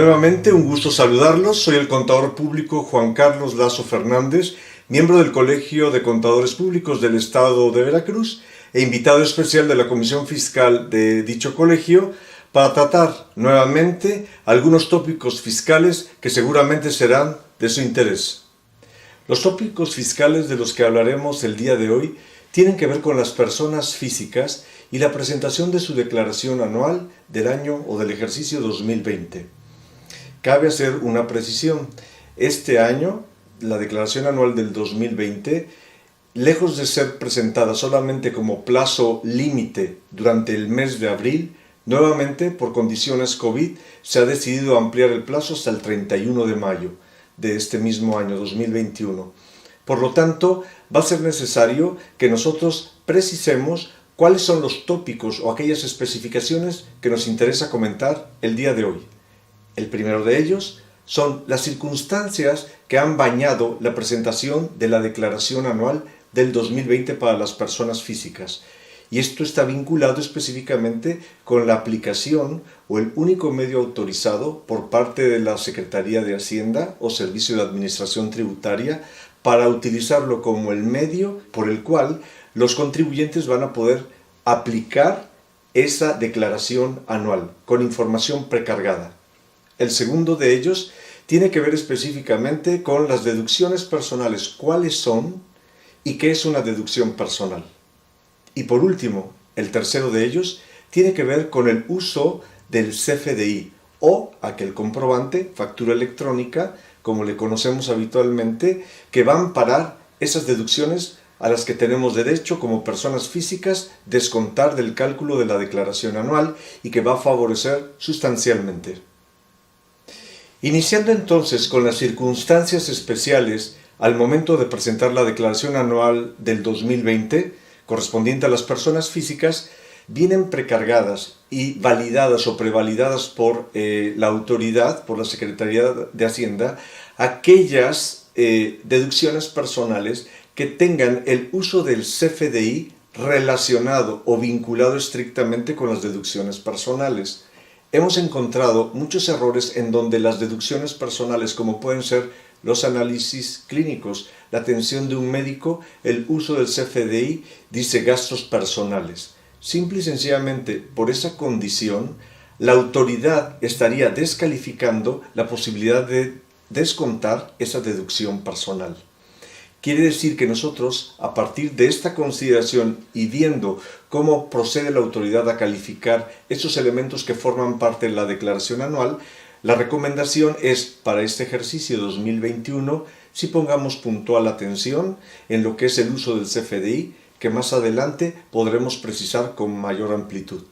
Nuevamente, un gusto saludarlos. Soy el contador público Juan Carlos Lazo Fernández, miembro del Colegio de Contadores Públicos del Estado de Veracruz e invitado especial de la Comisión Fiscal de dicho colegio para tratar nuevamente algunos tópicos fiscales que seguramente serán de su interés. Los tópicos fiscales de los que hablaremos el día de hoy tienen que ver con las personas físicas y la presentación de su declaración anual del año o del ejercicio 2020. Cabe hacer una precisión. Este año, la declaración anual del 2020, lejos de ser presentada solamente como plazo límite durante el mes de abril, nuevamente por condiciones COVID se ha decidido ampliar el plazo hasta el 31 de mayo de este mismo año 2021. Por lo tanto, va a ser necesario que nosotros precisemos cuáles son los tópicos o aquellas especificaciones que nos interesa comentar el día de hoy. El primero de ellos son las circunstancias que han bañado la presentación de la declaración anual del 2020 para las personas físicas. Y esto está vinculado específicamente con la aplicación o el único medio autorizado por parte de la Secretaría de Hacienda o Servicio de Administración Tributaria para utilizarlo como el medio por el cual los contribuyentes van a poder aplicar esa declaración anual con información precargada. El segundo de ellos tiene que ver específicamente con las deducciones personales, cuáles son y qué es una deducción personal. Y por último, el tercero de ellos tiene que ver con el uso del CFDI o aquel comprobante, factura electrónica, como le conocemos habitualmente, que va a amparar esas deducciones a las que tenemos derecho como personas físicas descontar del cálculo de la declaración anual y que va a favorecer sustancialmente. Iniciando entonces con las circunstancias especiales al momento de presentar la declaración anual del 2020, correspondiente a las personas físicas, vienen precargadas y validadas o prevalidadas por la autoridad, por la Secretaría de Hacienda, aquellas deducciones personales que tengan el uso del CFDI relacionado o vinculado estrictamente con las deducciones personales. Hemos encontrado muchos errores en donde las deducciones personales, como pueden ser los análisis clínicos, la atención de un médico, el uso del CFDI, dice gastos personales. Simple y sencillamente, por esa condición, la autoridad estaría descalificando la posibilidad de descontar esa deducción personal. Quiere decir que nosotros, a partir de esta consideración y viendo cómo procede la autoridad a calificar esos elementos que forman parte de la declaración anual, la recomendación es para este ejercicio 2021 si pongamos puntual atención en lo que es el uso del CFDI, que más adelante podremos precisar con mayor amplitud.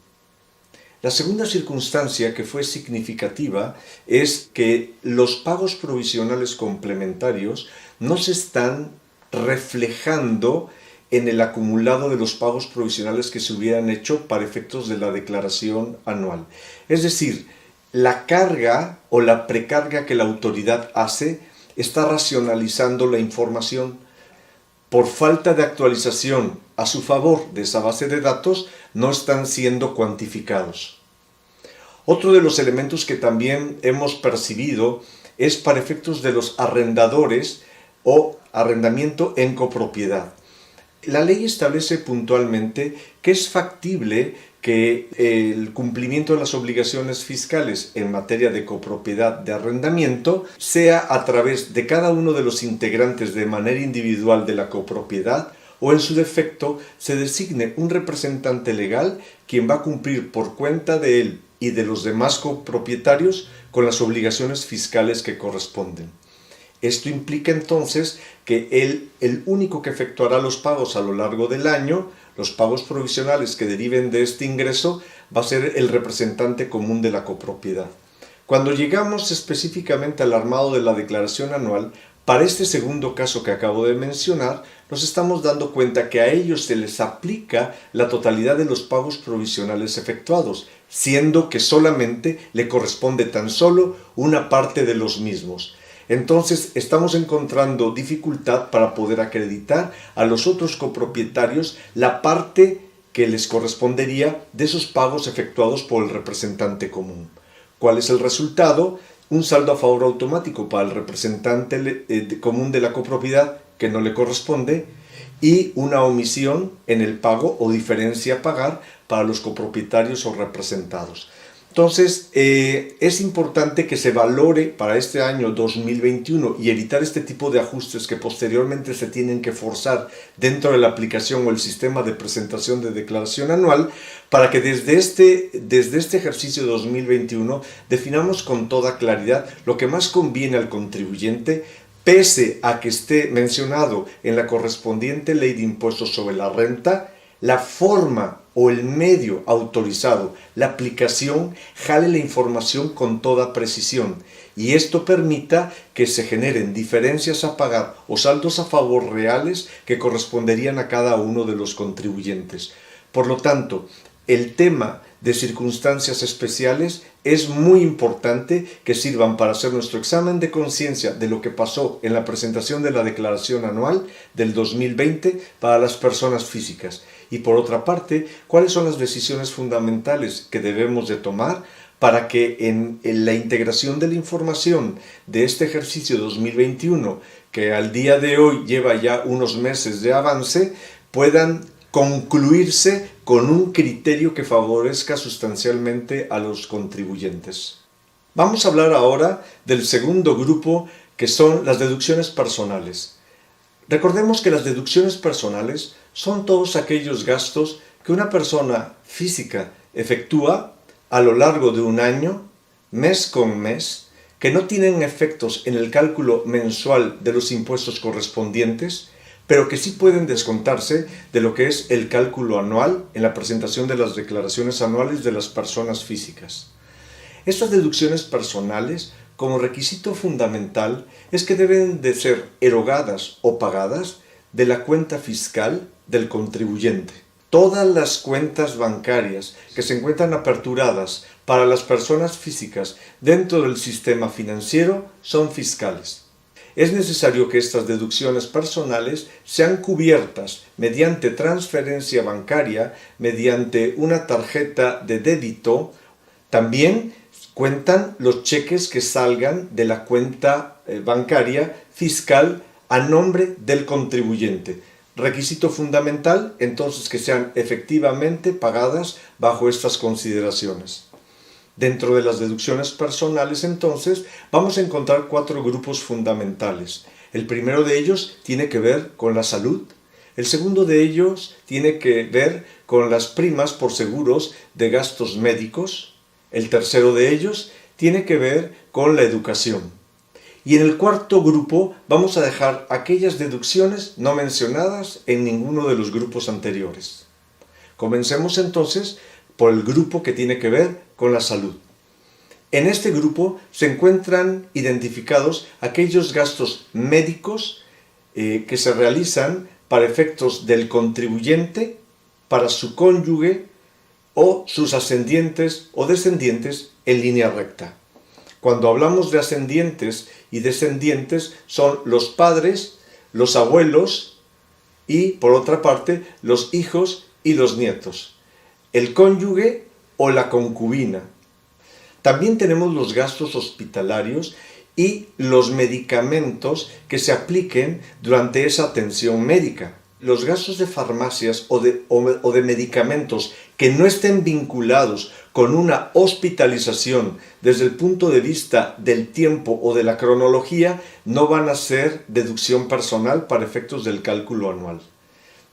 La segunda circunstancia que fue significativa es que los pagos provisionales complementarios no se están reflejando en el acumulado de los pagos provisionales que se hubieran hecho para efectos de la declaración anual. Es decir, la carga o la precarga que la autoridad hace está racionalizando la información. Por falta de actualización a su favor de esa base de datos, no están siendo cuantificados. Otro de los elementos que también hemos percibido es para efectos de los arrendadores o arrendamiento en copropiedad. La ley establece puntualmente que es factible que el cumplimiento de las obligaciones fiscales en materia de copropiedad de arrendamiento sea a través de cada uno de los integrantes de manera individual de la copropiedad o en su defecto se designe un representante legal quien va a cumplir por cuenta de él y de los demás copropietarios con las obligaciones fiscales que corresponden. Esto implica entonces que el único que efectuará los pagos a lo largo del año, los pagos provisionales que deriven de este ingreso, va a ser el representante común de la copropiedad. Cuando llegamos específicamente al armado de la declaración anual, para este segundo caso que acabo de mencionar, nos estamos dando cuenta que a ellos se les aplica la totalidad de los pagos provisionales efectuados, siendo que solamente le corresponde tan solo una parte de los mismos. Entonces estamos encontrando dificultad para poder acreditar a los otros copropietarios la parte que les correspondería de esos pagos efectuados por el representante común. ¿Cuál es el resultado? un saldo a favor automático para el representante común de la copropiedad que no le corresponde y una omisión en el pago o diferencia a pagar para los copropietarios o representados. Entonces, es importante que se valore para este año 2021 y evitar este tipo de ajustes que posteriormente se tienen que forzar dentro de la aplicación o el sistema de presentación de declaración anual, para que desde este ejercicio 2021 definamos con toda claridad lo que más conviene al contribuyente, pese a que esté mencionado en la correspondiente ley de impuestos sobre la renta, la forma o el medio autorizado, la aplicación, jale la información con toda precisión y esto permita que se generen diferencias a pagar o saldos a favor reales que corresponderían a cada uno de los contribuyentes. Por lo tanto, el tema de circunstancias especiales es muy importante que sirvan para hacer nuestro examen de conciencia de lo que pasó en la presentación de la declaración anual del 2020 para las personas físicas. Y por otra parte, ¿cuáles son las decisiones fundamentales que debemos de tomar para que en la integración de la información de este ejercicio 2021, que al día de hoy lleva ya unos meses de avance, puedan concluirse con un criterio que favorezca sustancialmente a los contribuyentes? Vamos a hablar ahora del segundo grupo, que son las deducciones personales. Recordemos que las deducciones personales son todos aquellos gastos que una persona física efectúa a lo largo de un año, mes con mes, que no tienen efectos en el cálculo mensual de los impuestos correspondientes, pero que sí pueden descontarse de lo que es el cálculo anual en la presentación de las declaraciones anuales de las personas físicas. Estas deducciones personales, como requisito fundamental, es que deben de ser erogadas o pagadas de la cuenta fiscal del contribuyente. Todas las cuentas bancarias que se encuentran aperturadas para las personas físicas dentro del sistema financiero son fiscales. Es necesario que estas deducciones personales sean cubiertas mediante transferencia bancaria, mediante una tarjeta de débito. También cuentan los cheques que salgan de la cuenta bancaria fiscal a nombre del contribuyente. Requisito fundamental, entonces, que sean efectivamente pagadas bajo estas consideraciones. Dentro de las deducciones personales, entonces, vamos a encontrar 4 grupos fundamentales. El primero de ellos tiene que ver con la salud. El segundo de ellos tiene que ver con las primas por seguros de gastos médicos. El tercero de ellos tiene que ver con la educación. Y en el cuarto grupo vamos a dejar aquellas deducciones no mencionadas en ninguno de los grupos anteriores. Comencemos entonces por el grupo que tiene que ver con la salud. En este grupo se encuentran identificados aquellos gastos médicos que se realizan para efectos del contribuyente, para su cónyuge o sus ascendientes o descendientes en línea recta. Cuando hablamos de ascendientes y descendientes son los padres, los abuelos y, por otra parte, los hijos y los nietos, el cónyuge o la concubina. También tenemos los gastos hospitalarios y los medicamentos que se apliquen durante esa atención médica. Los gastos de farmacias o de medicamentos que no estén vinculados con una hospitalización desde el punto de vista del tiempo o de la cronología no van a ser deducción personal para efectos del cálculo anual.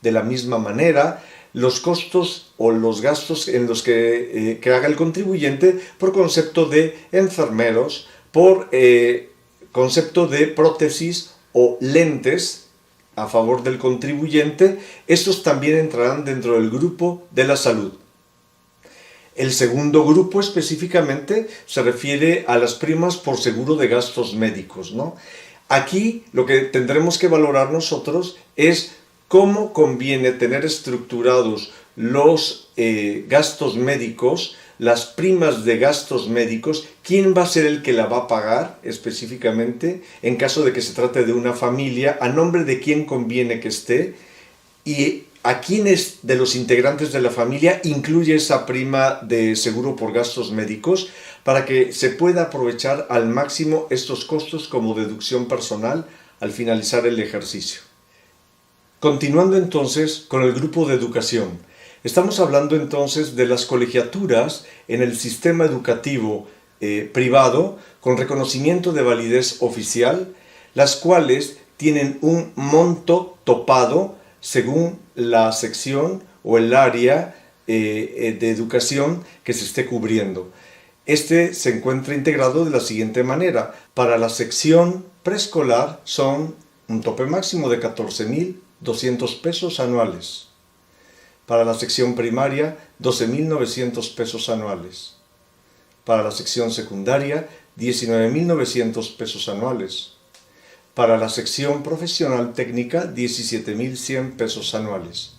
De la misma manera, los costos o los gastos en los que haga el contribuyente por concepto de enfermeros, por concepto de prótesis o lentes a favor del contribuyente, estos también entrarán dentro del grupo de la salud. El segundo grupo específicamente se refiere a las primas por seguro de gastos médicos, ¿no? Aquí lo que tendremos que valorar nosotros es cómo conviene tener estructurados los gastos médicos, las primas de gastos médicos, quién va a ser el que la va a pagar específicamente en caso de que se trate de una familia, a nombre de quién conviene que esté y a quiénes de los integrantes de la familia incluye esa prima de seguro por gastos médicos para que se pueda aprovechar al máximo estos costos como deducción personal al finalizar el ejercicio. Continuando entonces con el grupo de educación, estamos hablando entonces de las colegiaturas en el sistema educativo privado con reconocimiento de validez oficial, las cuales tienen un monto topado según la sección o el área de educación que se esté cubriendo. Este se encuentra integrado de la siguiente manera. Para la sección preescolar son un tope máximo de 14.200 pesos anuales. Para la sección primaria, 12.900 pesos anuales. Para la sección secundaria, 19.900 pesos anuales. Para la sección profesional técnica, 17.100 pesos anuales.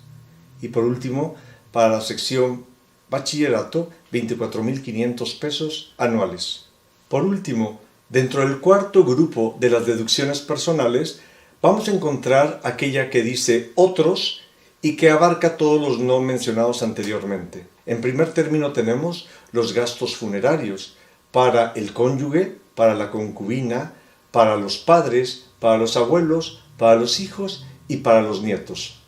Y por último, para la sección bachillerato, 24.500 pesos anuales. Por último, dentro del cuarto grupo de las deducciones personales, vamos a encontrar aquella que dice otros y que abarca todos los no mencionados anteriormente. En primer término tenemos los gastos funerarios para el cónyuge, para la concubina, para los padres, para los abuelos, para los hijos y para los nietos.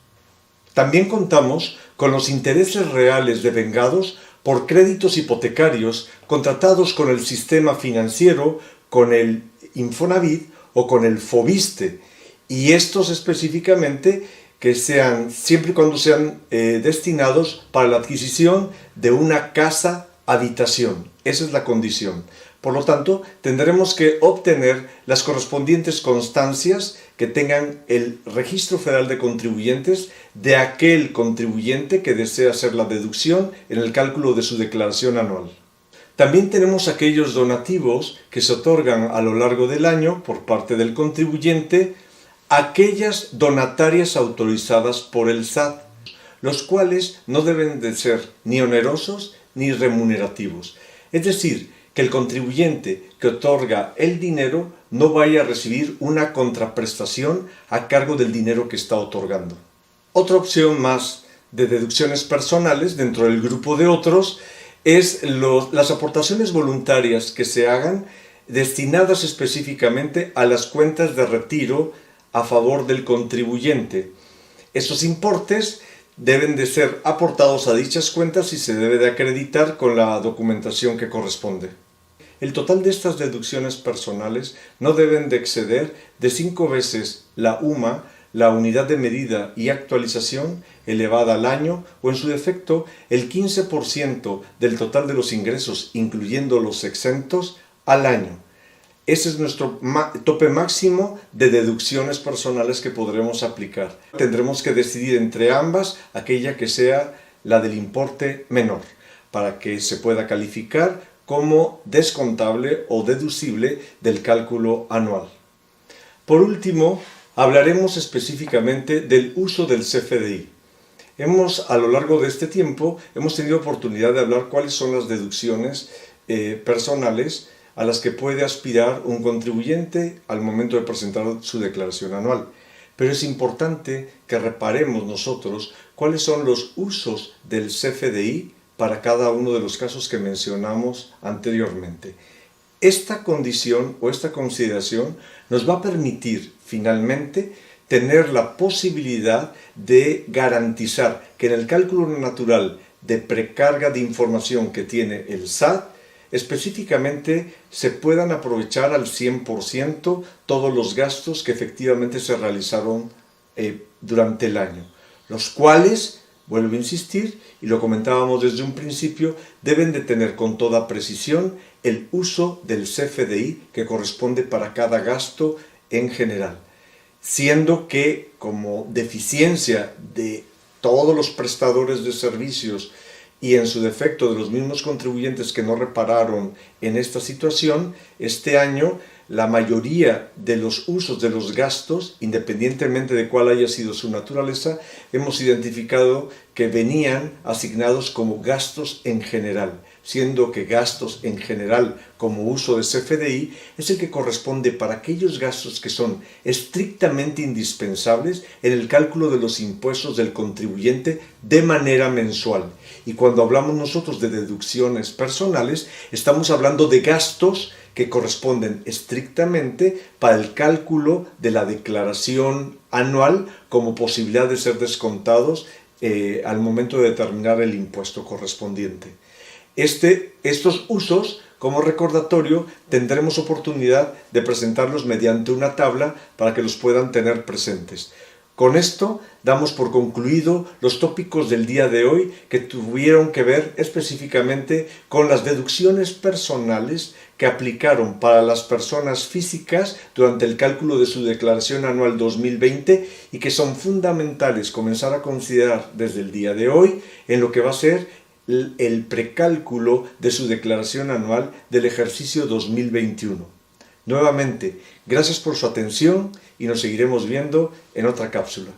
También contamos con los intereses reales devengados por créditos hipotecarios contratados con el sistema financiero, con el Infonavit o con el Fobiste, y estos específicamente que sean, siempre y cuando sean destinados para la adquisición de una casa habitación. Esa es la condición. Por lo tanto, tendremos que obtener las correspondientes constancias que tengan el Registro Federal de Contribuyentes de aquel contribuyente que desea hacer la deducción en el cálculo de su declaración anual. También tenemos aquellos donativos que se otorgan a lo largo del año por parte del contribuyente, aquellas donatarias autorizadas por el SAT, los cuales no deben de ser ni onerosos ni remunerativos. Es decir, que el contribuyente que otorga el dinero no vaya a recibir una contraprestación a cargo del dinero que está otorgando. Otra opción más de deducciones personales dentro del grupo de otros es las aportaciones voluntarias que se hagan destinadas específicamente a las cuentas de retiro a favor del contribuyente. Estos importes deben de ser aportados a dichas cuentas y se debe de acreditar con la documentación que corresponde. El total de estas deducciones personales no deben de exceder de 5 veces la UMA, la unidad de medida y actualización elevada al año, o en su defecto el 15% del total de los ingresos, incluyendo los exentos, al año. Ese es nuestro tope máximo de deducciones personales que podremos aplicar. Tendremos que decidir entre ambas aquella que sea la del importe menor, para que se pueda calificar como descontable o deducible del cálculo anual. Por último, hablaremos específicamente del uso del CFDI. A lo largo de este tiempo, hemos tenido oportunidad de hablar cuáles son las deducciones personales a las que puede aspirar un contribuyente al momento de presentar su declaración anual. Pero es importante que reparemos nosotros cuáles son los usos del CFDI para cada uno de los casos que mencionamos anteriormente. Esta condición o esta consideración nos va a permitir finalmente tener la posibilidad de garantizar que en el cálculo natural de precarga de información que tiene el SAT, específicamente se puedan aprovechar al 100% todos los gastos que efectivamente se realizaron durante el año, los cuales, vuelvo a insistir, y lo comentábamos desde un principio, deben de tener con toda precisión el uso del CFDI que corresponde para cada gasto en general, siendo que como deficiencia de todos los prestadores de servicios y en su defecto de los mismos contribuyentes que no repararon en esta situación, este año la mayoría de los usos de los gastos, independientemente de cuál haya sido su naturaleza, hemos identificado que venían asignados como gastos en general, siendo que gastos en general como uso de CFDI es el que corresponde para aquellos gastos que son estrictamente indispensables en el cálculo de los impuestos del contribuyente de manera mensual. Y cuando hablamos nosotros de deducciones personales, estamos hablando de gastos que corresponden estrictamente para el cálculo de la declaración anual como posibilidad de ser descontados al momento de determinar el impuesto correspondiente. Estos usos, como recordatorio, tendremos oportunidad de presentarlos mediante una tabla para que los puedan tener presentes. Con esto damos por concluido los tópicos del día de hoy que tuvieron que ver específicamente con las deducciones personales que aplicaron para las personas físicas durante el cálculo de su declaración anual 2020 y que son fundamentales comenzar a considerar desde el día de hoy en lo que va a ser el precálculo de su declaración anual del ejercicio 2021. Nuevamente, gracias por su atención y nos seguiremos viendo en otra cápsula.